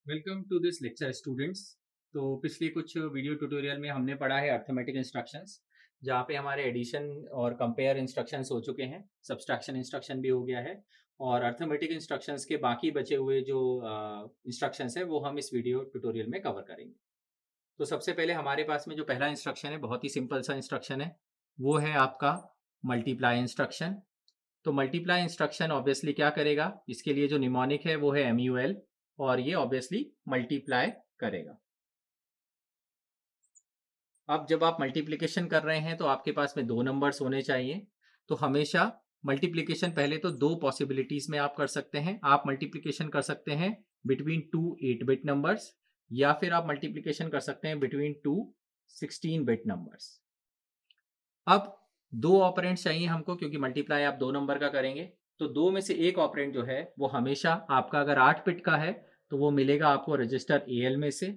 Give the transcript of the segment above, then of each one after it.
Welcome to this lecture students. तो पिछले कुछ वीडियो ट्यूटोरियल में हमने पढ़ा है अर्थमेटिक इंस्ट्रक्शंस, जहाँ पे हमारे एडिशन और कंपेयर इंस्ट्रक्शंस हो चुके हैं, सब्सट्रैक्शन इंस्ट्रक्शन भी हो गया है और अर्थमेटिक इंस्ट्रक्शंस के बाकी बचे हुए जो इंस्ट्रक्शंस है वो हम इस वीडियो ट्यूटोरियल में कवर करेंगे। तो सबसे पहले हमारे पास में जो पहला इंस्ट्रक्शन है, बहुत ही सिंपल सा इंस्ट्रक्शन है, वो है आपका मल्टीप्लाई इंस्ट्रक्शन। तो मल्टीप्लाई इंस्ट्रक्शन ऑब्वियसली क्या करेगा, इसके लिए जो निमोनिक है वो है MUL और ये ऑब्वियसली मल्टीप्लाई करेगा। अब जब आप मल्टीप्लिकेशन कर रहे हैं तो आपके पास में दो नंबर्स होने चाहिए। तो हमेशा मल्टीप्लिकेशन पहले तो दो पॉसिबिलिटीज में आप कर सकते हैं। आप मल्टीप्लिकेशन कर सकते हैं बिटवीन टू 8-बिट नंबर्स या फिर आप मल्टीप्लिकेशन कर सकते हैं बिटवीन टू 16-बिट नंबर्स। अब दो ऑपरेंड चाहिए हमको, क्योंकि मल्टीप्लाई आप दो नंबर का करेंगे। तो दो में से एक ऑपरेंड जो है वो हमेशा आपका, अगर 8 बिट का है तो वो मिलेगा आपको रजिस्टर AL में से,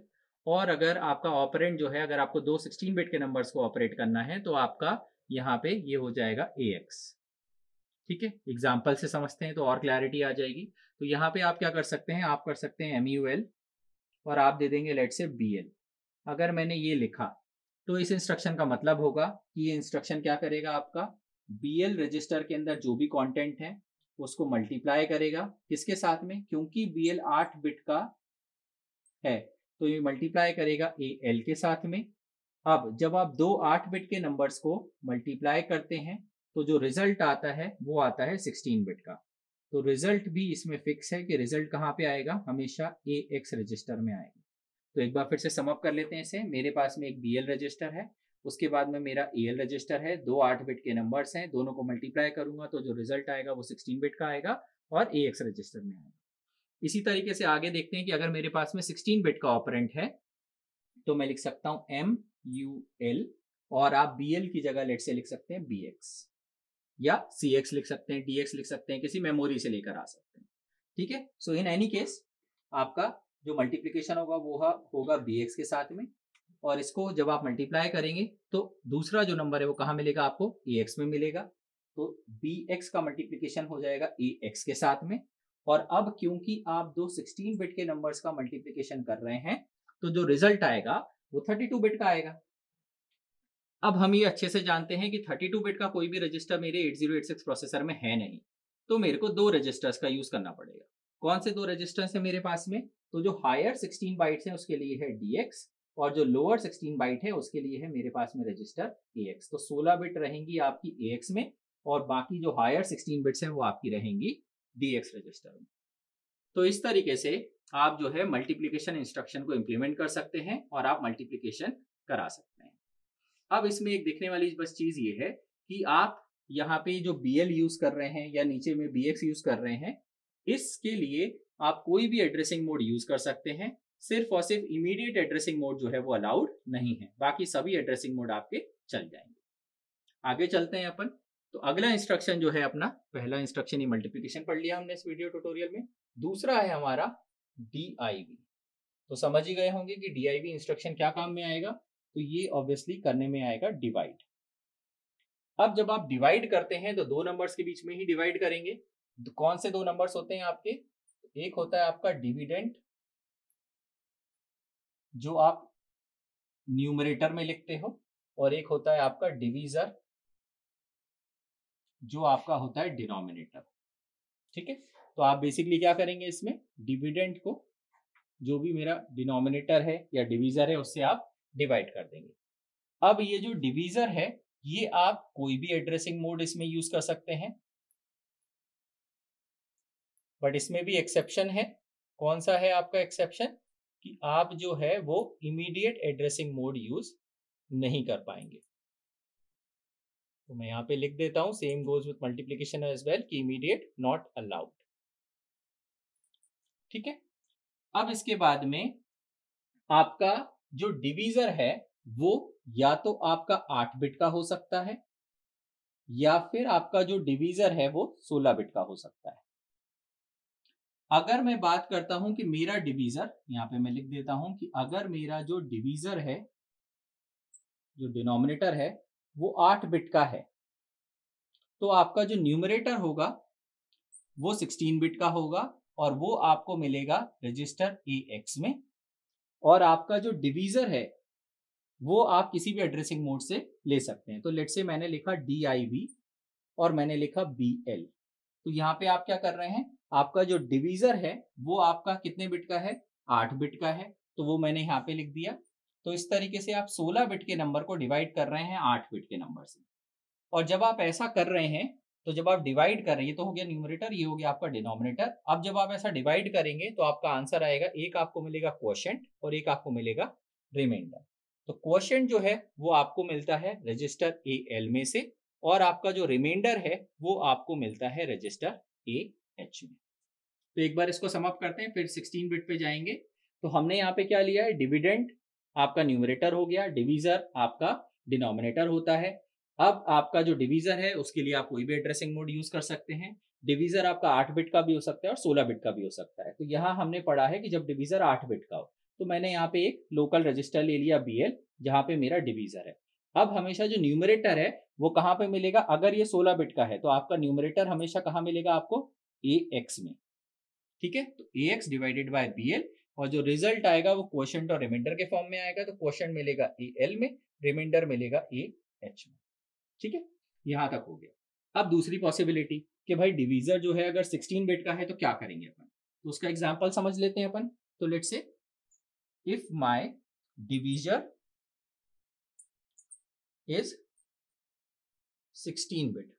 और अगर आपका ऑपरेंड जो है, अगर आपको दो 16 बिट के नंबर्स को ऑपरेट करना है तो आपका यहाँ पे ये हो जाएगा AX। ठीक है, एग्जाम्पल से समझते हैं तो और क्लैरिटी आ जाएगी। तो यहाँ पे आप क्या कर सकते हैं, आप कर सकते हैं MUL और आप दे देंगे लेट से BL। अगर मैंने ये लिखा तो इस इंस्ट्रक्शन का मतलब होगा कि ये इंस्ट्रक्शन क्या करेगा, आपका BL रजिस्टर के अंदर जो भी कंटेंट है उसको मल्टीप्लाई करेगा किसके साथ में, क्योंकि BL 8 बिट का है तो ये मल्टीप्लाई करेगा AL के साथ में। अब जब आप दो 8 बिट के नंबर्स को मल्टीप्लाई करते हैं तो जो रिजल्ट आता है वो आता है 16 बिट का। तो रिजल्ट भी इसमें फिक्स है कि रिजल्ट कहाँ पे आएगा, हमेशा AX रजिस्टर में आएगा। तो एक बार फिर से समअप कर लेते हैं इसे। मेरे पास में एक BL रजिस्टर है, उसके बाद में मेरा AL रजिस्टर है, दो 8 बिट के नंबर्स हैं, दोनों को मल्टीप्लाई करूंगा तो जो रिजल्ट आएगा वो 16 बिट का आएगा और AX रजिस्टर में आएगा। इसी तरीके से आगे देखते हैं कि अगर मेरे पास में 16 बिट का ऑपरेंट है तो मैं लिख सकता हूं MUL और आप BL की जगह लेट से लिख सकते हैं BX या CX लिख सकते हैं, DX लिख सकते हैं, किसी मेमोरी से लेकर आ सकते हैं। ठीक है, सो इन एनी केस आपका जो मल्टीप्लिकेशन होगा वो होगा BX के साथ में, और इसको जब आप मल्टीप्लाई करेंगे तो दूसरा जो नंबर है वो कहाँ मिलेगा, आपको AX में मिलेगा। तो BX का मल्टीप्लिकेशन हो जाएगा AX के साथ में। और अब क्योंकि आप दो 16 बिट के नंबर्स का मल्टीप्लिकेशन कर रहे हैं तो जो रिजल्ट आएगा वो 32 बिट का आएगा। अब हम ये अच्छे से जानते हैं कि 32 बिट का कोई भी रजिस्टर मेरे 8086 प्रोसेसर में है नहीं, तो मेरे को दो रजिस्टर्स का यूज करना पड़ेगा। कौन से दो रजिस्टर्स हैं मेरे पास में, तो जो हायर 16 बाइट्स हैं उसके लिए है DX और जो लोअर 16 बाइट है उसके लिए है मेरे पास में रजिस्टर AX। तो 16 बिट रहेंगी आपकी AX में और बाकी जो हायर 16 बिट्स हैं वो आपकी रहेंगी DX रजिस्टर में। तो इस तरीके से आप जो है मल्टीप्लिकेशन इंस्ट्रक्शन को इंप्लीमेंट कर सकते हैं और आप मल्टीप्लिकेशन करा सकते हैं। अब इसमें एक देखने वाली बस चीज ये है कि आप यहाँ पे जो BL यूज कर रहे हैं या नीचे में BX यूज कर रहे हैं, इसके लिए आप कोई भी एड्रेसिंग मोड यूज कर सकते हैं। सिर्फ और सिर्फ इमीडिएट एड्रेसिंग मोड जो है वो अलाउड नहीं है, बाकी सभी एड्रेसिंग मोड आपके चल जाएंगे। आगे चलते हैं अपन। तो अगला इंस्ट्रक्शन जो है अपना, पहला इंस्ट्रक्शन ही मल्टीप्लिकेशन पढ़ लिया हमने इस वीडियो ट्यूटोरियल में, दूसरा है हमारा DIV। तो समझ ही गए होंगे कि DIV इंस्ट्रक्शन क्या काम में आएगा, तो ये ऑब्वियसली करने में आएगा डिवाइड। अब जब आप डिवाइड करते हैं तो दो नंबर्स के बीच में ही डिवाइड करेंगे। तो कौन से दो नंबर्स होते हैं आपके, एक होता है आपका डिविडेंड जो आप न्यूमरेटर में लिखते हो, और एक होता है आपका डिवीजर जो आपका होता है डिनोमिनेटर। ठीक है, तो आप बेसिकली क्या करेंगे, इसमें डिविडेंड को जो भी मेरा डिनोमिनेटर है या डिवीजर है उससे आप डिवाइड कर देंगे। अब ये जो डिवीजर है ये आप कोई भी एड्रेसिंग मोड इसमें यूज कर सकते हैं, बट इसमें भी एक्सेप्शन है। कौन सा है आपका एक्सेप्शन, कि आप जो है वो इमीडिएट एड्रेसिंग मोड यूज नहीं कर पाएंगे। तो मैं यहां पे लिख देता हूं, same goes with multiplication as well, कि इमीडिएट नॉट अलाउड। ठीक है, अब इसके बाद में आपका जो डिवीजर है वो या तो आपका 8 बिट का हो सकता है या फिर आपका जो डिवीजर है वो 16 बिट का हो सकता है। अगर मैं बात करता हूं कि मेरा डिवीजर, यहां पे मैं लिख देता हूं कि अगर मेरा जो डिवीजर है, जो डिनोमिनेटर है वो 8 बिट का है, तो आपका जो न्यूमरेटर होगा वो 16 बिट का होगा और वो आपको मिलेगा रजिस्टर AX में। और आपका जो डिवीजर है वो आप किसी भी एड्रेसिंग मोड से ले सकते हैं। तो लेट्स से मैंने लिखा DIV और मैंने लिखा BL। तो यहाँ पे आप क्या कर रहे हैं, आपका जो डिवीजर है वो आपका कितने बिट का है, 8 बिट का है, तो वो मैंने यहाँ पे लिख दिया। तो इस तरीके से आप 16 बिट के नंबर को डिवाइड कर रहे हैं 8 बिट के नंबर से। और जब आप ऐसा कर रहे हैं तो जब आप डिवाइड कर रहे हैं, ये तो हो गया न्यूमरेटर, ये हो गया आपका डिनोमिनेटर। अब जब आप ऐसा डिवाइड करेंगे तो आपका आंसर आएगा, एक आपको मिलेगा क्वोशेंट और एक आपको मिलेगा रिमाइंडर। तो क्वोशेंट जो है वो आपको मिलता है रजिस्टर AL में से, और आपका जो रिमाइंडर है वो आपको मिलता है रजिस्टर AH में। तो एक बार इसको सम अप करते हैं, फिर 16 बिट पे जाएंगे। तो हमने यहाँ पे क्या लिया है, डिविडेंड आपका न्यूमरेटर हो गया, डिवीजर आपका डिनोमिनेटर होता है। अब आपका जो डिवीजर है उसके लिए आप कोई भी एड्रेसिंग मोड यूज कर सकते हैं। डिवीजर आपका 8 बिट का भी हो सकता है और 16 बिट का भी हो सकता है। तो यहाँ हमने पढ़ा है कि जब डिवीजर 8 बिट का हो तो मैंने यहाँ पे एक लोकल रजिस्टर ले लिया BL, जहाँ पे मेरा डिवीजर है। अब हमेशा जो न्यूमरेटर है वो कहाँ पे मिलेगा, अगर ये 16 बिट का है तो आपका न्यूमरेटर हमेशा कहाँ मिलेगा आपको, AX में। ठीक है, तो AX डिवाइडेड बाय BL, और जो रिजल्ट आएगा वो क्वोशेंट और रिमाइंडर के फॉर्म में आएगा। तो क्वोशेंट मिलेगा AL में, रिमाइंडर मिलेगा AH में। ठीक है, यहां तक हो गया। अब दूसरी पॉसिबिलिटी कि भाई डिवीजर जो है अगर 16 बिट का है तो क्या करेंगे अपन, तो उसका एग्जांपल समझ लेते हैं अपन। तो let's say if my divisor is 16 bit,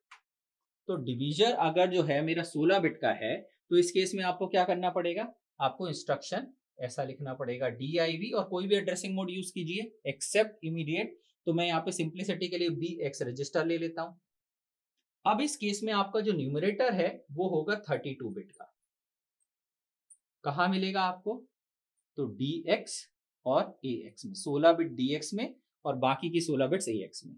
तो डिवीजर अगर जो है मेरा 16 बिट का है तो इस केस में आपको क्या करना पड़ेगा, आपको इंस्ट्रक्शन ऐसा लिखना पड़ेगा DIV, और कोई भी एड्रेसिंग मोड यूज कीजिए एक्सेप्ट इमीडिएट। तो मैं यहाँ पे सिंप्लिसिटी के लिए BX रजिस्टर ले लेता हूं। अब इस केस में आपका जो न्यूमरेटर है वो होगा 32 बिट का। कहां मिलेगा आपको, तो DX और AX में, 16 बिट DX में और बाकी की 16 बिट्स AX में।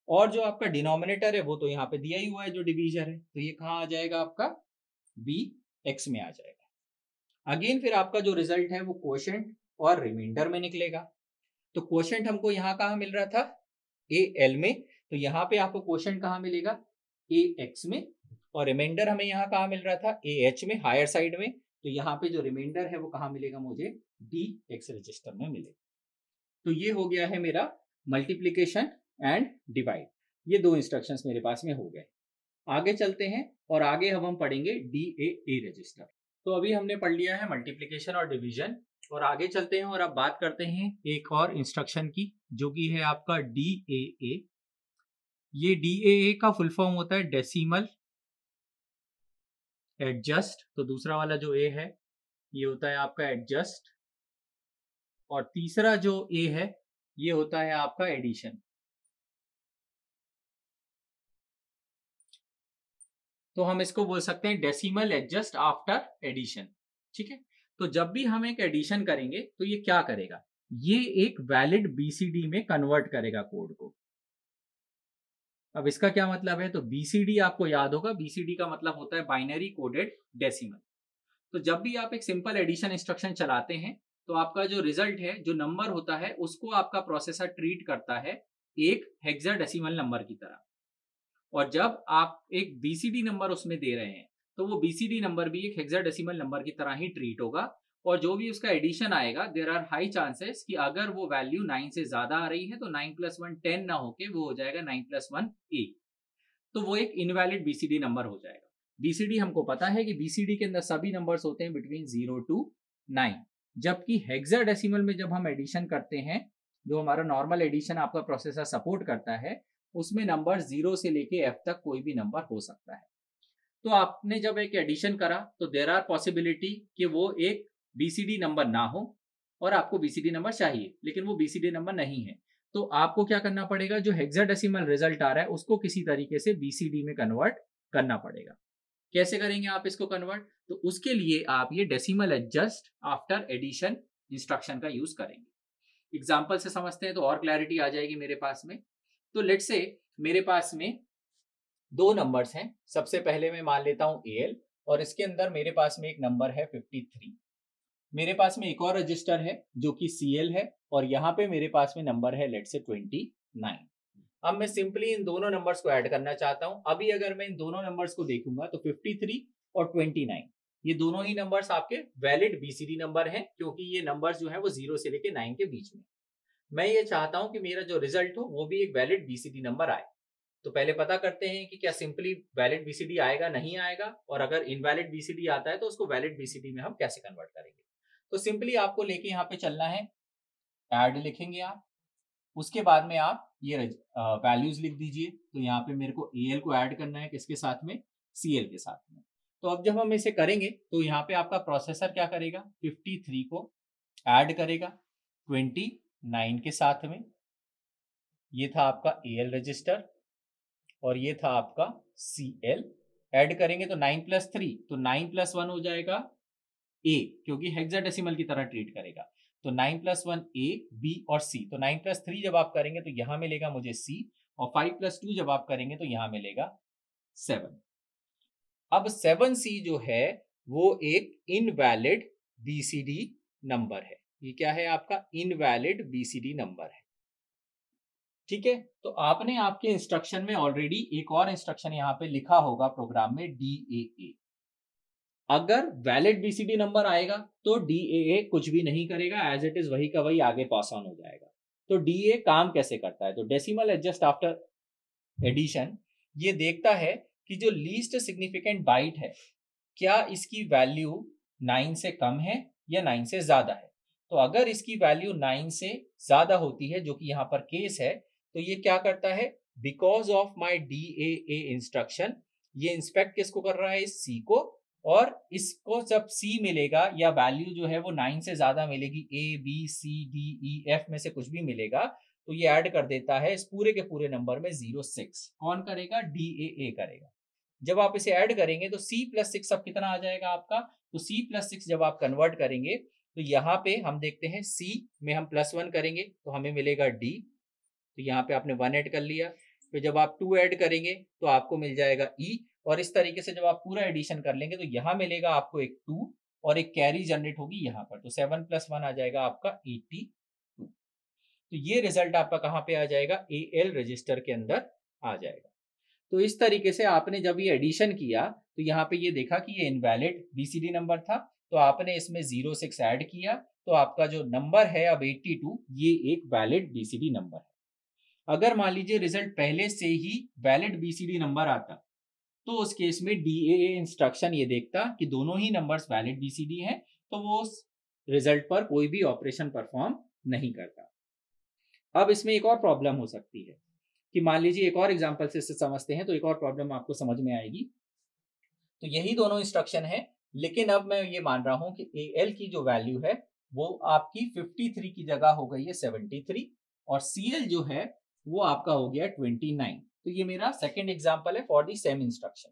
और जो आपका डिनोमिनेटर है वो तो यहाँ पे दिया ही हुआ है जो डिवीजर है, तो ये कहाँ आ जाएगा आपका, BX में आ जाएगा। अगेन फिर आपका जो रिजल्ट है वो क्वोशेंट और रिमाइंडर में निकलेगा। तो क्वोशेंट हमको यहाँ कहाँ मिल रहा था, AL में, तो यहाँ पे आपको क्वोशेंट कहाँ मिलेगा, AX में, और रिमाइंडर हमें यहाँ कहाँ मिल रहा था, AH में, हायर साइड में। तो यहाँ पे जो रिमाइंडर है वो कहाँ मिलेगा मुझे, DX रजिस्टर में मिलेगा। तो ये हो गया है मेरा मल्टीप्लीकेशन एंड डिवाइड, ये दो इंस्ट्रक्शंस मेरे पास में हो गए। आगे चलते हैं और आगे हम पढ़ेंगे DAA रजिस्टर। तो अभी हमने पढ़ लिया है मल्टीप्लिकेशन और डिवीजन, और आगे चलते हैं और अब बात करते हैं एक और इंस्ट्रक्शन की जो कि है आपका DAA। ये DAA का फुल फॉर्म होता है डेसिमल एडजस्ट। तो दूसरा वाला जो A है ये होता है आपका एडजस्ट, और तीसरा जो A है ये होता है आपका एडिशन। तो हम इसको बोल सकते हैं डेसिमल एडजस्ट आफ्टर एडिशन। ठीक है, तो जब भी हम एक एडिशन करेंगे तो ये क्या करेगा, ये एक वैलिड BCD में कन्वर्ट करेगा कोड को। अब इसका क्या मतलब है, तो BCD आपको याद होगा, BCD का मतलब होता है बाइनरी कोडेड डेसिमल। तो जब भी आप एक सिंपल एडिशन इंस्ट्रक्शन चलाते हैं तो आपका जो रिजल्ट है, जो नंबर होता है, उसको आपका प्रोसेसर ट्रीट करता है एक हेक्साडेसिमल नंबर की तरह। और जब आप एक BCD नंबर उसमें दे रहे हैं तो वो BCD नंबर भी एक हेक्साडेसिमल नंबर की तरह ही ट्रीट होगा। और जो भी उसका एडिशन आएगा, देयर आर हाई चांसेस कि अगर वो वैल्यू 9 से ज्यादा आ रही है तो 9 + 1 10 ना होके वो हो जाएगा 9 + 1 8, तो वो एक इनवैलिड BCD नंबर हो जाएगा। BCD हमको पता है कि BCD के अंदर सभी नंबर्स होते हैं बिटवीन 0 to 9, जबकि हेक्साडेसिमल में जब हम एडिशन करते हैं, जो हमारा नॉर्मल एडिशन आपका प्रोसेसर सपोर्ट करता है, उसमें नंबर 0 से लेके F तक कोई भी नंबर हो सकता है। तो आपने जब एक एडिशन करा तो देयर आर पॉसिबिलिटी कि वो एक BCD नंबर ना हो, और आपको BCD नंबर चाहिए लेकिन वो BCD नंबर नहीं है। तो आपको क्या करना पड़ेगा, जो हेक्साडेसिमल रिजल्ट आ रहा है उसको किसी तरीके से BCD में कन्वर्ट करना पड़ेगा। कैसे करेंगे आप इसको कन्वर्ट, तो उसके लिए आप ये decimal adjust after addition instruction का यूज करेंगे। एग्जाम्पल से समझते हैं तो और क्लैरिटी आ जाएगी मेरे पास में। तो लेट्स से मेरे पास में दो नंबर्स हैं। सबसे पहले मैं मान लेता हूं AL, और इसके अंदर मेरे पास में एक नंबर है 53। मेरे पास में एक और रजिस्टर है जो कि CL है, और यहाँ पे मेरे पास में नंबर है लेट्स से 29। अब मैं सिंपली इन दोनों नंबर्स को ऐड करना चाहता हूं। अभी अगर मैं इन दोनों नंबर्स को देखूंगा तो 53 और 29, ये दोनों ही नंबर्स आपके वैलिड बीसीडी नंबर हैं, क्योंकि ये नंबर्स जो है वो 0 से लेके 9 के बीच में। मैं ये चाहता हूं कि मेरा जो रिजल्ट हो वो भी एक वैलिड बीसीडी नंबर आए। तो पहले पता करते हैं कि क्या सिंपली वैलिड बीसीडी आएगा, नहीं आएगा, और अगर इनवैलिड बीसीडी आता है तो उसको वैलिड बीसीडी में हम कैसे कन्वर्ट करेंगे। तो सिंपली आपको लेके यहाँ पे चलना है, ऐड लिखेंगे आप, उसके बाद में आप ये वैल्यूज लिख दीजिए। तो यहाँ पे मेरे को AL को ऐड करना है किसके साथ में, CL के साथ में। तो अब जब हम इसे करेंगे तो यहाँ पे आपका प्रोसेसर क्या करेगा, 53 को ऐड करेगा 29 के साथ में। ये था आपका AL रजिस्टर और ये था आपका CL। ऐड करेंगे तो 9 + 3, तो 9 + 1 हो जाएगा A, क्योंकि हेक्साडेसिमल की तरह ट्रीट करेगा। तो 9 + 1 A, B और C। तो 9 + 3 जब आप करेंगे तो यहां मिलेगा मुझे C, और 5 + 2 जब आप करेंगे तो यहां मिलेगा 7। अब 7C जो है वो एक इनवैलिड BCD नंबर है। ये क्या है, आपका इनवैलिड BCD नंबर है। ठीक है, तो आपने आपके इंस्ट्रक्शन में ऑलरेडी एक और इंस्ट्रक्शन यहाँ पे लिखा होगा प्रोग्राम में, DAA। अगर वैलिड बीसीडी नंबर आएगा तो DAA कुछ भी नहीं करेगा, एज इट इज वही का वही आगे पास ऑन हो जाएगा। तो DAA काम कैसे करता है, तो डेसिमल एडजस्ट आफ्टर एडिशन ये देखता है कि जो लीस्ट सिग्निफिकेंट बाइट है क्या इसकी वैल्यू 9 से कम है या 9 से ज्यादा है। तो अगर इसकी वैल्यू 9 से ज्यादा होती है, जो कि यहाँ पर केस है, तो ये क्या करता है, because of my DAA instruction, ये इंस्पेक्ट किसको कर रहा है, इस C को, और इसको जब C मिलेगा या वैल्यू जो है वो 9 से ज्यादा मिलेगी, A B C D E F में से कुछ भी मिलेगा, तो ये ऐड कर देता है इस पूरे के पूरे नंबर में 06। कौन करेगा, DAA करेगा। जब आप इसे ऐड करेंगे तो C + 6 अब कितना आ जाएगा आपका, तो C + 6 जब आप कन्वर्ट करेंगे तो यहाँ पे हम देखते हैं C में हम +1 करेंगे तो हमें मिलेगा D, तो यहाँ पे आपने 1 ऐड कर लिया। फिर जब आप 2 ऐड करेंगे तो आपको मिल जाएगा E, और इस तरीके से जब आप पूरा एडिशन कर लेंगे तो यहाँ मिलेगा आपको एक 2 और एक कैरी जनरेट होगी यहाँ पर, तो 7 + 1 आ जाएगा आपका 82। तो ये रिजल्ट आपका कहाँ पे आ जाएगा, AL रजिस्टर के अंदर आ जाएगा। तो इस तरीके से आपने जब ये एडिशन किया तो यहाँ पे ये देखा कि ये इनवैलिड BCD नंबर था, तो आपने इसमें 06 ऐड किया, तो आपका जो नंबर है अब 82, ये एक वैलिड BCD नंबर है। अगर मान लीजिए रिजल्ट पहले से ही वैलिड BCD नंबर आता तो उस केस में DAA इंस्ट्रक्शन ये देखता कि दोनों ही नंबर्स वैलिड BCD हैं, तो वो उस रिजल्ट पर कोई भी ऑपरेशन परफॉर्म नहीं करता। अब इसमें एक और प्रॉब्लम हो सकती है कि मान लीजिए एक और एग्जांपल से समझते हैं, तो एक और प्रॉब्लम आपको समझ में आएगी। तो यही दोनों इंस्ट्रक्शन है, लेकिन अब मैं ये मान रहा हूं कि AL की जो वैल्यू है वो आपकी 53 की जगह हो गई है 73, और CL जो है वो आपका हो गया 29। तो ये मेरा सेकेंड एग्जाम्पल है फॉर दी सेम इंस्ट्रक्शन।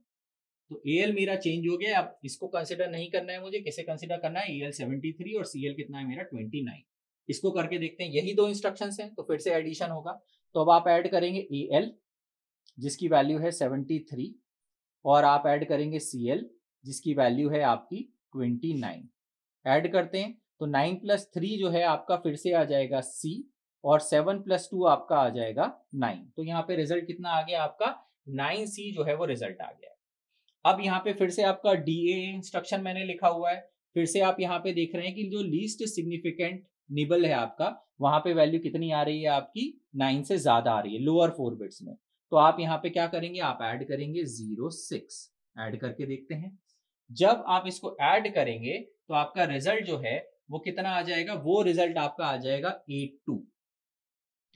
तो AL मेरा चेंज हो गया, अब इसको कंसिडर नहीं करना है मुझे, कैसे कंसिडर करना है, AL 73 और CL कितना है मेरा 29। इसको करके देखते हैं, यही दो इंस्ट्रक्शंस हैं तो फिर से एडिशन होगा। तो अब आप ऐड करेंगे AL जिसकी वैल्यू है 73, और आप ऐड करेंगे CL जिसकी वैल्यू है आपकी 29। ऐड करते हैं तो 9 + 3 जो है आपका फिर से आ जाएगा C, और 7 + 2 आपका आ जाएगा 9। तो यहाँ पे रिजल्ट कितना आ गया आपका, 9C जो है वो रिजल्ट आ गया। अब यहाँ पे फिर से आपका DAA इंस्ट्रक्शन मैंने लिखा हुआ है, फिर से आप यहाँ पे देख रहे हैं कि जो लीस्ट सिग्निफिकेंट निबल है आपका, वहां पे वैल्यू कितनी आ रही है आपकी, 9 से ज्यादा आ रही है लोअर 4 बिट्स में। तो आप यहाँ पे क्या करेंगे, आप ऐड करेंगे 06, ऐड करके देखते हैं। जब आप इसको ऐड करेंगे तो आपका रिजल्ट जो है वो कितना आ जाएगा, वो रिजल्ट आपका आ जाएगा 82।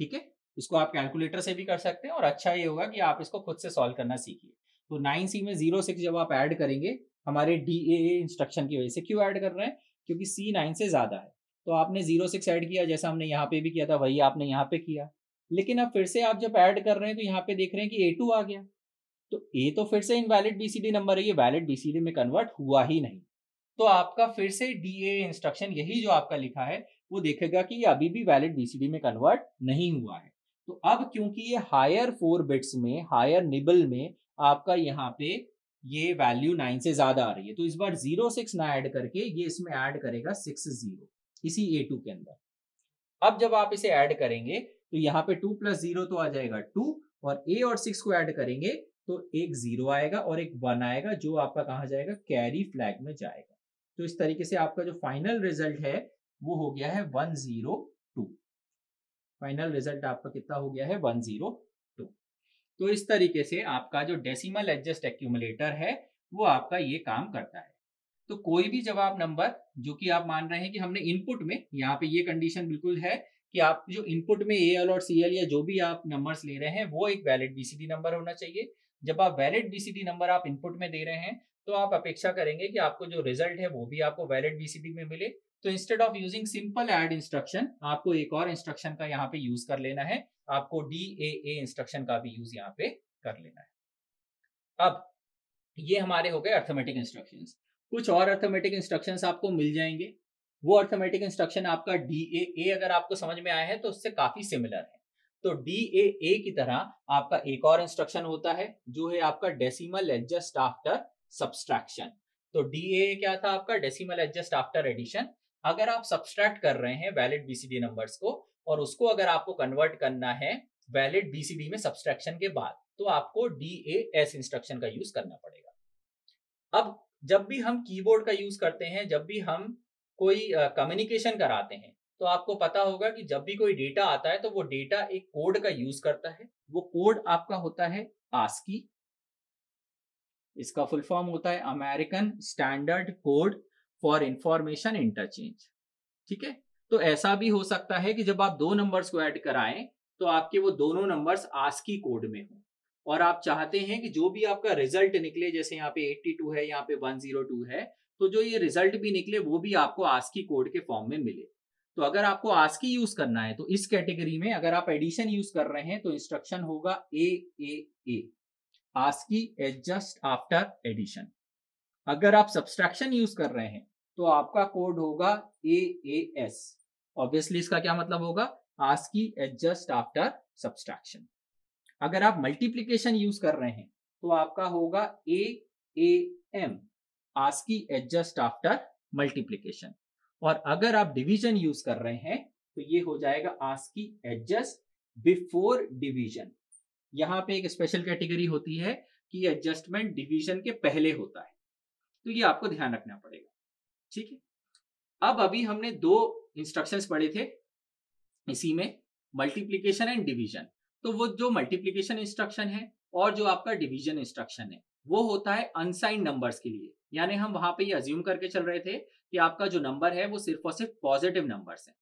ठीक है, इसको आप कैलकुलेटर से भी कर सकते हैं, और अच्छा ये होगा कि आप इसको खुद से सॉल्व करना सीखिए। तो 9C में 06 जब आप ऐड करेंगे हमारे DAA इंस्ट्रक्शन की वजह से, क्यों ऐड कर रहे हैं, क्योंकि C 9 से ज्यादा है, तो आपने 06 ऐड किया, जैसा हमने यहाँ पे भी किया था वही आपने यहाँ पे किया। लेकिन अब फिर से आप जब ऐड कर रहे हैं तो यहाँ पे देख रहे हैं कि A2 आ गया, तो A तो फिर से इनवैलिड BCD नंबर है, ये वैलिड BCD में कन्वर्ट हुआ ही नहीं। तो आपका फिर से DAA इंस्ट्रक्शन यही जो आपका लिखा है वो देखेगा कि ये अभी भी वैलिड BCD में कन्वर्ट नहीं हुआ है। तो अब क्योंकि ये हायर 4 बिट्स में, हायर निबल में आपका यहाँ पे ये वैल्यू 9 से ज्यादा आ रही है, तो इस बार 06 ना ऐड करके ये इसमें ऐड करेगा 60 इसी A2 के अंदर। अब जब आप इसे ऐड करेंगे तो यहाँ पे 2 + 0 तो आ जाएगा 2, और A और 6 को ऐड करेंगे तो एक 0 आएगा और एक 1 आएगा, जो आपका कहाँ जाएगा, कैरी फ्लैग में जाएगा। तो इस तरीके से आपका जो फाइनल रिजल्ट है वो हो गया है 102। फाइनल रिजल्ट आपका कितना हो गया है, 102। तो इस तरीके से आपका जो डेसिमल एडजस्ट एक्यूमुलेटर है वो आपका ये काम करता है। तो कोई भी जवाब नंबर जो कि आप मान रहे हैं कि हमने इनपुट में, यहाँ पे ये कंडीशन बिल्कुल है कि आप जो इनपुट में एल और सीएल या जो भी आप नंबर्स ले रहे हैं वो एक वैलिड बीसीडी नंबर होना चाहिए। जब आप वैलिड बीसीडी नंबर आप इनपुट में दे रहे हैं तो आप अपेक्षा करेंगे कि आपको जो रिजल्ट है वो भी आपको वैलिड बीसीडी में मिले। तो instead of using simple add instruction आपको एक और इंस्ट्रक्शन का यहाँ पे यूज कर लेना है, आपको DAA इंस्ट्रक्शन का भी यूज यहाँ पे कर लेना है। अब ये हमारे हो गए अर्थमेटिक इंस्ट्रक्शंस। कुछ और अर्थमेटिक इंस्ट्रक्शंस आपको मिल जाएंगे। वो अर्थमेटिक इंस्ट्रक्शन आपका DAA अगर आपको समझ में आया है तो उससे काफी सिमिलर है। तो DAA की तरह आपका एक और इंस्ट्रक्शन होता है जो है आपका डेसिमल एडजस्ट आफ्टर सब्सट्रैक्शन। तो DAA क्या था आपका, डेसिमल एडजस्ट आफ्टर एडिशन। अगर आप सब्सट्रैक्ट कर रहे हैं वैलिड बीसीडी नंबर्स को और उसको अगर आपको कन्वर्ट करना है वैलिड बीसीडी में सब्सट्रैक्शन के बाद, तो आपको DAS इंस्ट्रक्शन का यूज करना पड़ेगा। अब जब भी हम कीबोर्ड का यूज करते हैं, जब भी हम कोई कम्युनिकेशन कराते हैं, तो आपको पता होगा कि जब भी कोई डेटा आता है तो वो डेटा एक कोड का यूज करता है। वो कोड आपका होता है ASCII। इसका फुल फॉर्म होता है American standard code for information interchange. ठीक है, तो ऐसा भी हो सकता है कि जब आप दो नंबर्स को ऐड कराएं तो आपके वो दोनों नंबर्स ASCII कोड में हो और आप चाहते हैं कि जो भी आपका रिजल्ट निकले, जैसे यहाँ पे 82 है, यहाँ पे 102 है, तो जो ये रिजल्ट भी निकले वो भी आपको ASCII कोड के फॉर्म में मिले। तो अगर आपको ASCII यूज करना है तो इस कैटेगरी में अगर आप एडिशन यूज कर रहे हैं तो इंस्ट्रक्शन होगा AAA, ASCII adjust after addition. अगर आप सब्सट्रैक्शन यूज कर रहे हैं तो आपका कोड होगा AAS। ऑब्वियसली इसका क्या मतलब होगा, ASCII एडजस्ट आफ्टर सब्सट्रैक्शन। अगर आप मल्टीप्लिकेशन यूज कर रहे हैं तो आपका होगा AAM, ASCII adjust after multiplication. और अगर आप डिवीजन यूज कर रहे हैं तो ये हो जाएगा ASCII एडजस्ट बिफोर डिवीजन। यहाँ पे एक स्पेशल कैटेगरी होती है कि एडजस्टमेंट डिवीजन के पहले होता है, तो ये आपको ध्यान रखना पड़ेगा। ठीक है, अब अभी हमने दो इंस्ट्रक्शंस पढ़े थे इसी में, मल्टीप्लिकेशन एंड डिवीजन। तो वो जो मल्टीप्लिकेशन इंस्ट्रक्शन है और जो आपका डिवीजन इंस्ट्रक्शन है वो होता है अनसाइंड नंबर्स के लिए। यानी हम वहां पे ये अज्यूम करके चल रहे थे कि आपका जो नंबर है वो सिर्फ और सिर्फ पॉजिटिव नंबर्स है,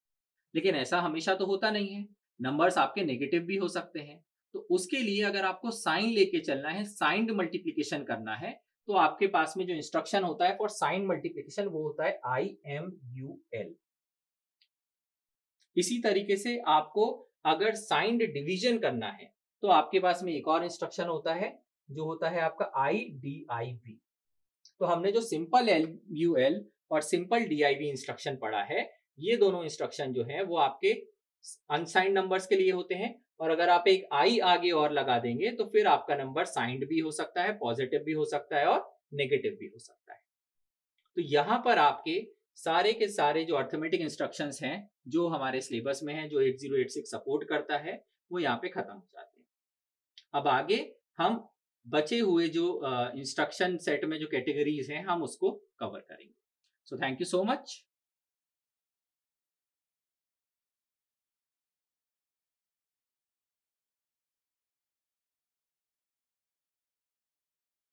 लेकिन ऐसा हमेशा तो होता नहीं है, नंबर्स आपके नेगेटिव भी हो सकते हैं। तो उसके लिए अगर आपको साइन लेके चलना है, साइंड मल्टीप्लिकेशन करना है, तो आपके पास में जो इंस्ट्रक्शन होता है फॉर साइन मल्टीप्लिकेशन वो होता है IMUL। इसी तरीके से आपको अगर साइंड डिवीजन करना है तो आपके पास में एक और इंस्ट्रक्शन होता है जो होता है आपका IDIV। तो हमने जो सिंपल LUL और सिंपल DIV इंस्ट्रक्शन पढ़ा है, ये दोनों इंस्ट्रक्शन जो है वो आपके अनसाइंड नंबर्स के लिए होते हैं। और अगर आप एक I आगे और लगा देंगे तो फिर आपका नंबर साइंड भी हो सकता है, पॉजिटिव भी हो सकता है और नेगेटिव भी हो सकता है। तो यहाँ पर आपके सारे के सारे जो अर्थमेटिक इंस्ट्रक्शंस हैं जो हमारे सिलेबस में हैं, जो 8086 सपोर्ट करता है, वो यहाँ पे खत्म हो जाते हैं। अब आगे हम बचे हुए जो इंस्ट्रक्शन सेट में जो कैटेगरीज हैं हम उसको कवर करेंगे। So thank you so much.